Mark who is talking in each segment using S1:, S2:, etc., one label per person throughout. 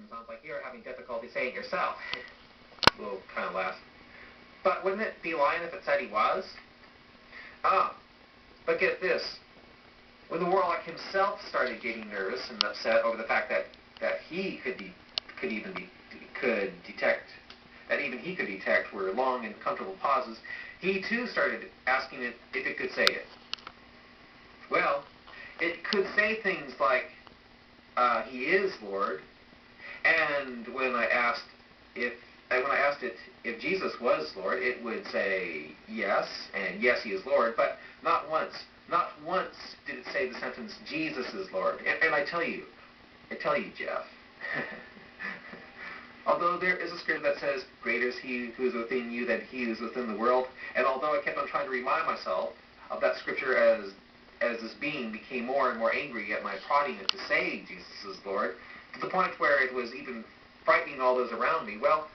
S1: Sounds like you're having difficulty saying it yourself. We'll kind of laugh. But wouldn't it be lying if it said he was? But get this. When the warlock himself started getting nervous and upset over the fact that he could detect were long and comfortable pauses, he too started asking it if it could say it. Well, it could say things like, "He is Lord," and when I asked it if Jesus was Lord, it would say yes, and yes, he is Lord, but not once did it say the sentence, "Jesus is Lord." And I tell you, Jeff, although there is a scripture that says, "Greater is he who is within you than he who is within the world," and although I kept on trying to remind myself of that scripture as this being became more and more angry at my prodding it to say Jesus is Lord, to the point where it was even frightening all those around me, well,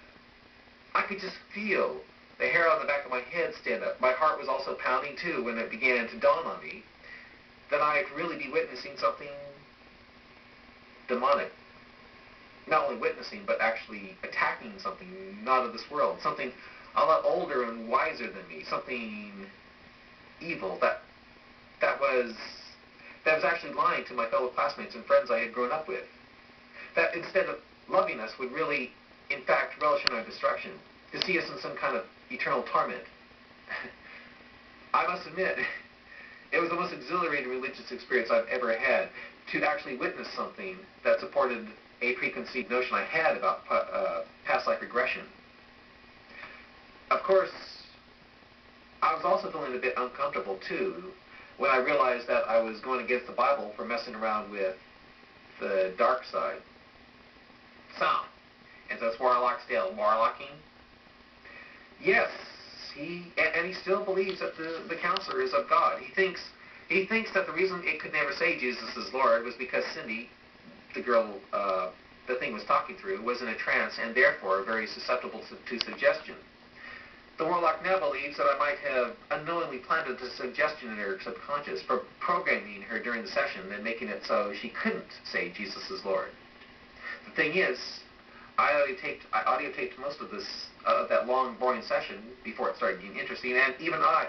S1: I could just feel the hair on the back of my head stand up. My heart was also pounding too when it began to dawn on me that I'd really be witnessing something demonic. Not only witnessing, but actually attacking something not of this world, something a lot older and wiser than me, something evil that was actually lying to my fellow classmates and friends I had grown up with. That instead of loving us would really, in fact, relish in our destruction, to see us in some kind of eternal torment. I must admit, it was the most exhilarating religious experience I've ever had, to actually witness something that supported a preconceived notion I had about past life regression. Of course, I was also feeling a bit uncomfortable too when I realized that I was going against the Bible for messing around with the dark side. So, is this warlock still warlocking? Yes, he still believes that the counselor is of God. He thinks that the reason it could never say Jesus is Lord was because Cindy, the girl the thing was talking through, was in a trance and therefore very susceptible to suggestion. The warlock now believes that I might have unknowingly planted the suggestion in her subconscious for programming her during the session and making it so she couldn't say Jesus is Lord. The thing is, I audio taped most of that long, boring session before it started getting interesting, and even I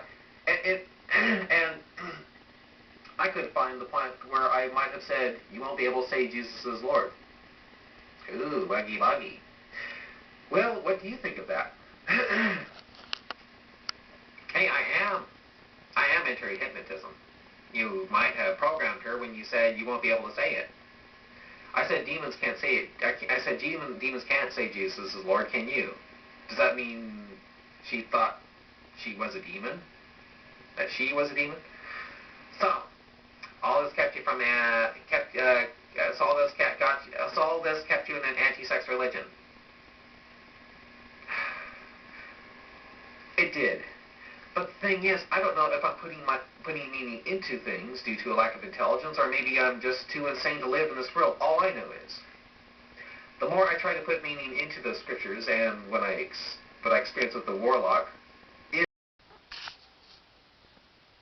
S1: could find the point where I might have said, "You won't be able to say Jesus is Lord." Ooh, waggy waggy. Well, what do you think of that? Hey, I am entering hypnotism. You might have programmed her when you said you won't be able to say it. I said demons can't say it. I said demons can't say Jesus is Lord. Can you? Does that mean she thought she was a demon? That she was a demon? So, all this kept you from all this kept you in an anti-sex religion. It did. But the thing is, I don't know if I'm putting meaning into things due to a lack of intelligence, or maybe I'm just too insane to live in this world. All I know is, the more I try to put meaning into those scriptures, and what I experience with the warlock,